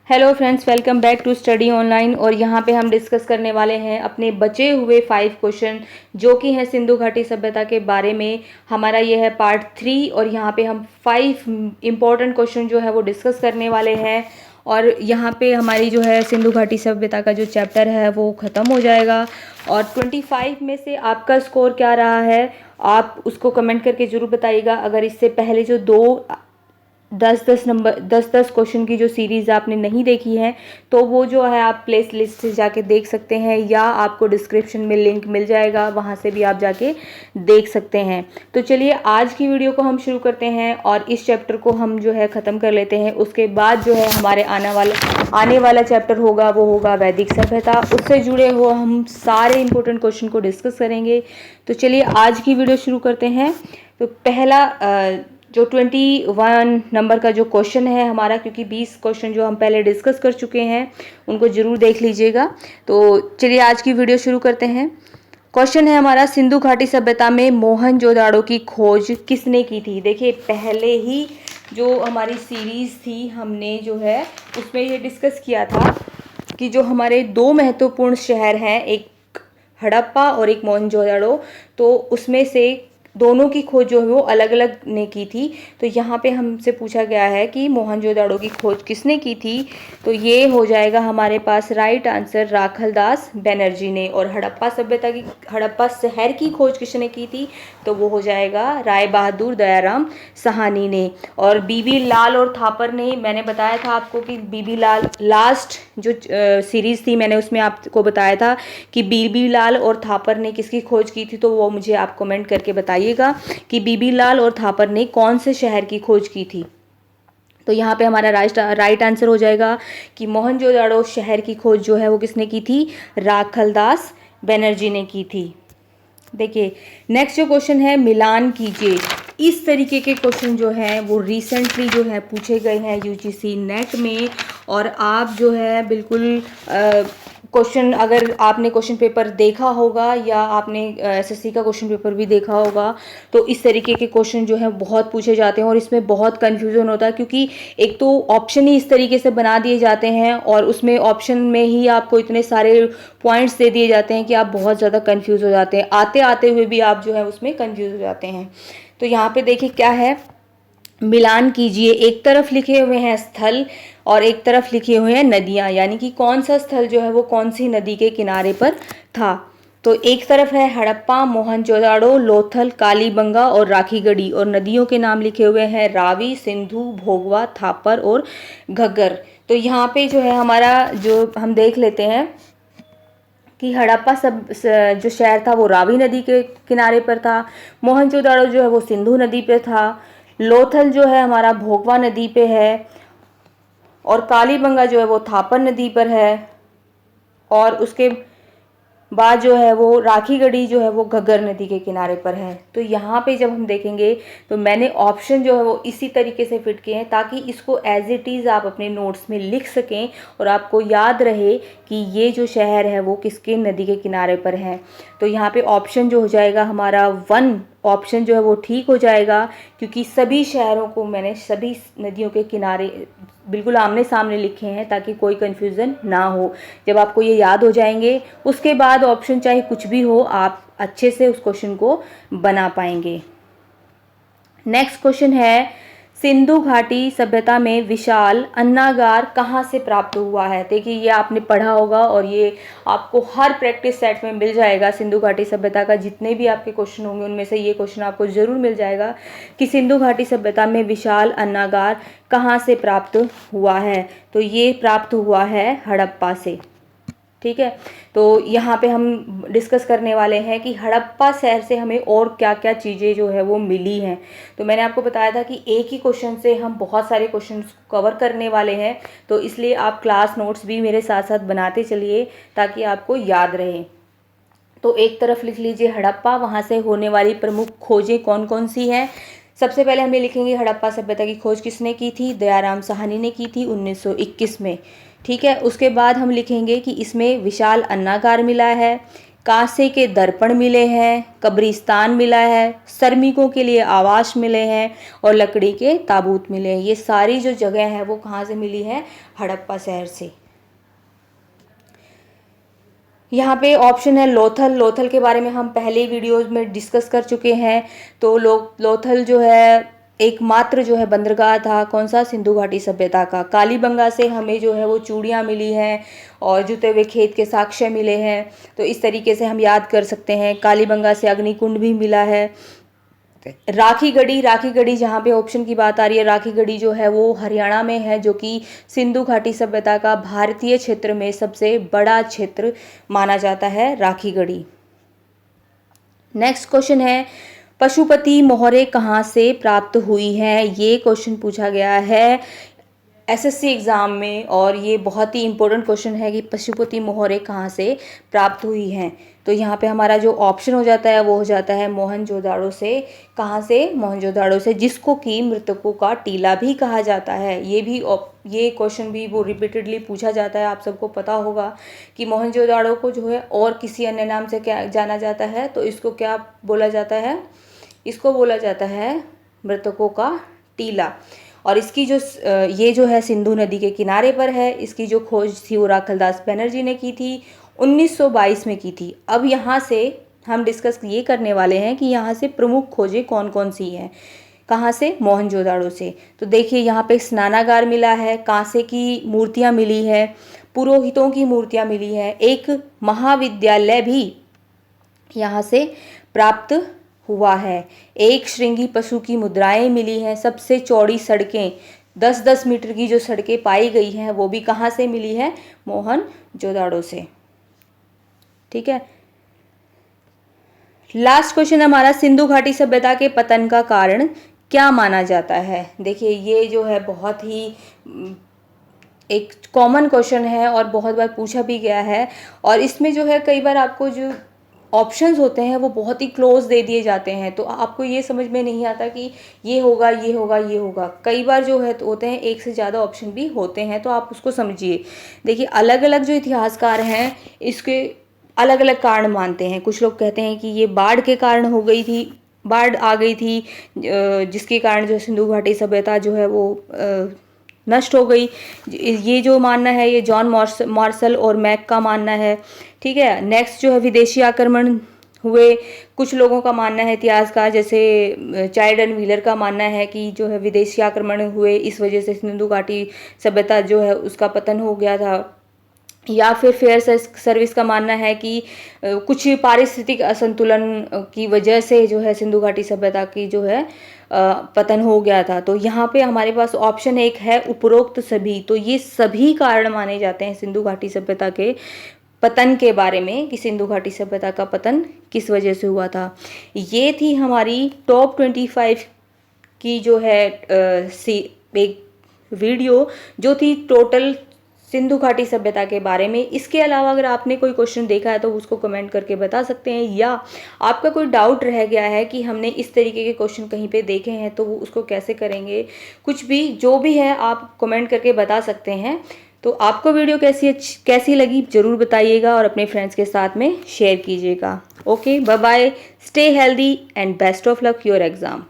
Hello friends, welcome back to study online. और यहाँ पे हम डिस्कस करने वाले हैं अपने बचे हुए 5 क्वेश्चन जो कि हैं सिंधु घाटी सभ्यता के बारे में। हमारा ये है पार्ट 3 और यहाँ पे हम 5 इम्पॉर्टेंट क्वेश्चन जो है वो डिस्कस करने वाले हैं। और यहाँ पे हमारी जो है सिंधु घाटी सभ्यता का जो चैप्टर है वो ख़त्म हो जाएगा। और 25 में से आपका स्कोर क्या रहा है आप उसको कमेंट करके ज़रूर बताइएगा। अगर इससे पहले जो 10-10 क्वेश्चन की जो सीरीज़ आपने नहीं देखी है तो वो जो है आप प्लेस लिस्ट से जाके देख सकते हैं, या आपको डिस्क्रिप्शन में लिंक मिल जाएगा, वहाँ से भी आप जाके देख सकते हैं। तो चलिए आज की वीडियो को हम शुरू करते हैं और इस चैप्टर को हम जो है ख़त्म कर लेते हैं। उसके बाद जो है हमारे आने वाला चैप्टर होगा वो होगा वैदिक सभ्यता। उससे जुड़े हुए हम सारे इंपॉर्टेंट क्वेश्चन को डिस्कस करेंगे। तो चलिए आज की वीडियो शुरू करते हैं। तो पहला जो 21 नंबर का जो क्वेश्चन है हमारा, क्योंकि 20 क्वेश्चन जो हम पहले डिस्कस कर चुके हैं उनको ज़रूर देख लीजिएगा। तो चलिए आज की वीडियो शुरू करते हैं। क्वेश्चन है हमारा, सिंधु घाटी सभ्यता में मोहनजोदाड़ो की खोज किसने की थी। देखिए पहले ही जो हमारी सीरीज़ थी हमने जो है उसमें ये डिस्कस किया था कि जो हमारे 2 महत्वपूर्ण शहर हैं, एक हड़प्पा और एक मोहनजोदाड़ो, तो उसमें से दोनों की खोज जो है वो अलग अलग ने की थी। तो यहाँ पे हमसे पूछा गया है कि मोहनजोदाड़ो की खोज किसने की थी, तो ये हो जाएगा हमारे पास राइट आंसर राखलदास बनर्जी ने। और हड़प्पा शहर की खोज किसने की थी, तो वो हो जाएगा राय बहादुर दयाराम साहनी ने। और बीबी लाल और थापर ने, मैंने बताया था आपको कि बीबी लाल, लास्ट जो सीरीज़ थी मैंने उसमें आपको बताया था कि बीबी लाल और थापर ने किसकी खोज की थी, तो वो मुझे आप कमेंट करके बताइएगा कि बीबी लाल और थापर ने कौन से शहर की खोज की थी। तो यहाँ पे हमारा राइट आंसर हो जाएगा कि मोहनजोदाड़ो शहर की खोज जो है वो किसने की थी, राखलदास बनर्जी ने की थी। देखिए नेक्स्ट जो क्वेश्चन है, मिलान कीजिए। इस तरीके के क्वेश्चन जो हैं वो रिसेंटली जो है पूछे गए हैं यूजीसी नेट में। और आप जो है बिल्कुल क्वेश्चन, अगर आपने क्वेश्चन पेपर देखा होगा या आपने एसएससी का क्वेश्चन पेपर भी देखा होगा, तो इस तरीके के क्वेश्चन जो है बहुत पूछे जाते हैं और इसमें बहुत कन्फ्यूज़न होता है, क्योंकि एक तो ऑप्शन ही इस तरीके से बना दिए जाते हैं और उसमें ऑप्शन में ही आपको इतने सारे पॉइंट्स दे दिए जाते हैं कि आप बहुत ज़्यादा कन्फ्यूज़ हो जाते हैं। आते आते हुए भी आप जो है उसमें कन्फ्यूज़ हो जाते हैं। तो यहाँ पे देखिए क्या है, मिलान कीजिए। एक तरफ लिखे हुए हैं स्थल और एक तरफ लिखे हुए हैं नदियाँ, यानी कि कौन सा स्थल जो है वो कौन सी नदी के किनारे पर था। तो एक तरफ है हड़प्पा, मोहनजोदाड़ो, लोथल, कालीबंगा और राखीगढ़ी, और नदियों के नाम लिखे हुए हैं रावी, सिंधु, भोगवा, थापर और घग्गर। तो यहाँ पे जो है हमारा, जो हम देख लेते हैं कि हड़प्पा जो शहर था वो रावी नदी के किनारे पर था, मोहनजोदाड़ो जो है वो सिंधु नदी पे था, लोथल जो है हमारा भोगवा नदी पे है, और कालीबंगा जो है वो थापर नदी पर है, और उसके बाद जो है वो राखीगढ़ी जो है वो घग्गर नदी के किनारे पर है। तो यहाँ पे जब हम देखेंगे तो मैंने ऑप्शन जो है वो इसी तरीके से फिट किए हैं ताकि इसको एज इट इज़ आप अपने नोट्स में लिख सकें और आपको याद रहे कि ये जो शहर है वो किसके नदी के किनारे पर है। तो यहाँ पे ऑप्शन जो हो जाएगा हमारा 1 ऑप्शन जो है वो ठीक हो जाएगा, क्योंकि सभी शहरों को मैंने सभी नदियों के किनारे बिल्कुल आमने सामने लिखे हैं ताकि कोई कन्फ्यूज़न ना हो। जब आपको ये याद हो जाएंगे उसके बाद ऑप्शन चाहे कुछ भी हो आप अच्छे से उस क्वेश्चन को बना पाएंगे। नेक्स्ट क्वेश्चन है, सिंधु घाटी सभ्यता में विशाल अन्नागार कहाँ से प्राप्त हुआ है। देखिए ये आपने पढ़ा होगा और ये आपको हर प्रैक्टिस सेट में मिल जाएगा। सिंधु घाटी सभ्यता का जितने भी आपके क्वेश्चन होंगे उनमें से ये क्वेश्चन आपको ज़रूर मिल जाएगा कि सिंधु घाटी सभ्यता में विशाल अन्नागार कहाँ से प्राप्त हुआ है। तो ये प्राप्त हुआ है हड़प्पा से। ठीक है, तो यहाँ पे हम डिस्कस करने वाले हैं कि हड़प्पा शहर से हमें और क्या क्या चीज़ें जो है वो मिली हैं। तो मैंने आपको बताया था कि एक ही क्वेश्चन से हम बहुत सारे क्वेश्चंस कवर करने वाले हैं, तो इसलिए आप क्लास नोट्स भी मेरे साथ साथ बनाते चलिए ताकि आपको याद रहे। तो एक तरफ लिख लीजिए हड़प्पा, वहाँ से होने वाली प्रमुख खोजें कौन कौन सी हैं। सबसे पहले हम ये लिखेंगे हड़प्पा सभ्यता की खोज किसने की थी, दयाराम साहनी ने की थी 1921 में। ठीक है, उसके बाद हम लिखेंगे कि इसमें विशाल अन्नागार मिला है, कांसे के दर्पण मिले हैं, कब्रिस्तान मिला है, श्रमिकों के लिए आवास मिले हैं और लकड़ी के ताबूत मिले हैं। ये सारी जो जगह है वो कहाँ से मिली है? हड़प्पा शहर से। यहाँ पे ऑप्शन है लोथल। लोथल के बारे में हम पहले वीडियोज में डिस्कस कर चुके हैं। तो लोथल जो है एकमात्र जो है बंदरगाह था कौन सा? सिंधु घाटी सभ्यता का। कालीबंगा से हमें जो है वो चूड़ियाँ मिली हैं और जुते हुए खेत के साक्ष्य मिले हैं। तो इस तरीके से हम याद कर सकते हैं। कालीबंगा से अग्निकुंड भी मिला है। राखी गढ़ी जहाँ पे ऑप्शन की बात आ रही है, राखी गढ़ी जो है वो हरियाणा में है, जो कि सिंधु घाटी सभ्यता का भारतीय क्षेत्र में सबसे बड़ा क्षेत्र माना जाता है, राखी गढ़ी। नेक्स्ट क्वेश्चन है पशुपति मोहरें कहाँ से प्राप्त हुई हैं? ये क्वेश्चन पूछा गया है एसएससी एग्ज़ाम में और ये बहुत ही इंपॉर्टेंट क्वेश्चन है कि पशुपति मोहरें कहाँ से प्राप्त हुई हैं। तो यहाँ पे हमारा जो ऑप्शन हो जाता है वो हो जाता है मोहनजोदाड़ो से। कहाँ से? मोहनजोदाड़ो से, जिसको कि मृतकों का टीला भी कहा जाता है। ये क्वेश्चन भी वो रिपीटेडली पूछा जाता है। आप सबको पता होगा कि मोहनजोदाड़ो को जो है और किसी अन्य नाम से क्या जाना जाता है, तो इसको क्या बोला जाता है? इसको बोला जाता है मृतकों का टीला। और इसकी जो ये जो है सिंधु नदी के किनारे पर है। इसकी जो खोज थी वो राखलदास बनर्जी ने की थी, 1922 में की थी। अब यहाँ से हम डिस्कस ये करने वाले हैं कि यहाँ से प्रमुख खोजें कौन कौन सी हैं। कहाँ से? मोहनजोदाड़ो से। तो देखिए यहाँ पे स्नानागार मिला है, कांसे की मूर्तियाँ मिली है, पुरोहितों की मूर्तियाँ मिली है, एक महाविद्यालय भी यहाँ से प्राप्त हुआ है, एक श्रृंगी पशु की मुद्राएं मिली हैं, सबसे चौड़ी सड़कें 10-10 मीटर की जो सड़कें पाई गई हैं वो भी कहाँ से मिली है? मोहनजोदाड़ो से। ठीक है। लास्ट क्वेश्चन हमारा, सिंधु घाटी सभ्यता के पतन का कारण क्या माना जाता है? देखिए ये जो है बहुत ही एक कॉमन क्वेश्चन है और बहुत बार पूछा भी गया है। और इसमें जो है कई बार आपको जो ऑप्शंस होते हैं वो बहुत ही क्लोज दे दिए जाते हैं, तो आपको ये समझ में नहीं आता कि ये होगा ये होगा ये होगा। कई बार जो है तो होते हैं एक से ज़्यादा ऑप्शन भी होते हैं, तो आप उसको समझिए। देखिए अलग अलग जो इतिहासकार हैं इसके अलग अलग कारण मानते हैं। कुछ लोग कहते हैं कि ये बाढ़ के कारण हो गई थी, बाढ़ आ गई थी जिसके कारण जो सिंधु घाटी सभ्यता जो है वो नष्ट हो गई। ये जो मानना है ये जॉन मार्शल और मैक का मानना है। ठीक है। नेक्स्ट जो है विदेशी आक्रमण हुए। कुछ लोगों का मानना है इतिहासकार जैसे चाइल्ड एंड व्हीलर का मानना है कि जो है विदेशी आक्रमण हुए, इस वजह से सिंधु घाटी सभ्यता जो है उसका पतन हो गया था। या फिर फेयर सर्विस का मानना है कि कुछ पारिस्थितिक असंतुलन की वजह से जो है सिंधु घाटी सभ्यता की जो है पतन हो गया था। तो यहाँ पे हमारे पास ऑप्शन एक है उपरोक्त सभी। तो ये सभी कारण माने जाते हैं सिंधु घाटी सभ्यता के पतन के बारे में कि सिंधु घाटी सभ्यता का पतन किस वजह से हुआ था। ये थी हमारी टॉप 25 की जो है एक वीडियो जो थी टोटल सिंधु घाटी सभ्यता के बारे में। इसके अलावा अगर आपने कोई क्वेश्चन देखा है तो उसको कमेंट करके बता सकते हैं, या आपका कोई डाउट रह गया है कि हमने इस तरीके के क्वेश्चन कहीं पे देखे हैं तो वो उसको कैसे करेंगे, कुछ भी जो भी है आप कमेंट करके बता सकते हैं। तो आपको वीडियो कैसी लगी ज़रूर बताइएगा और अपने फ्रेंड्स के साथ में शेयर कीजिएगा। Okay, bye bye, stay healthy and best of luck your exam.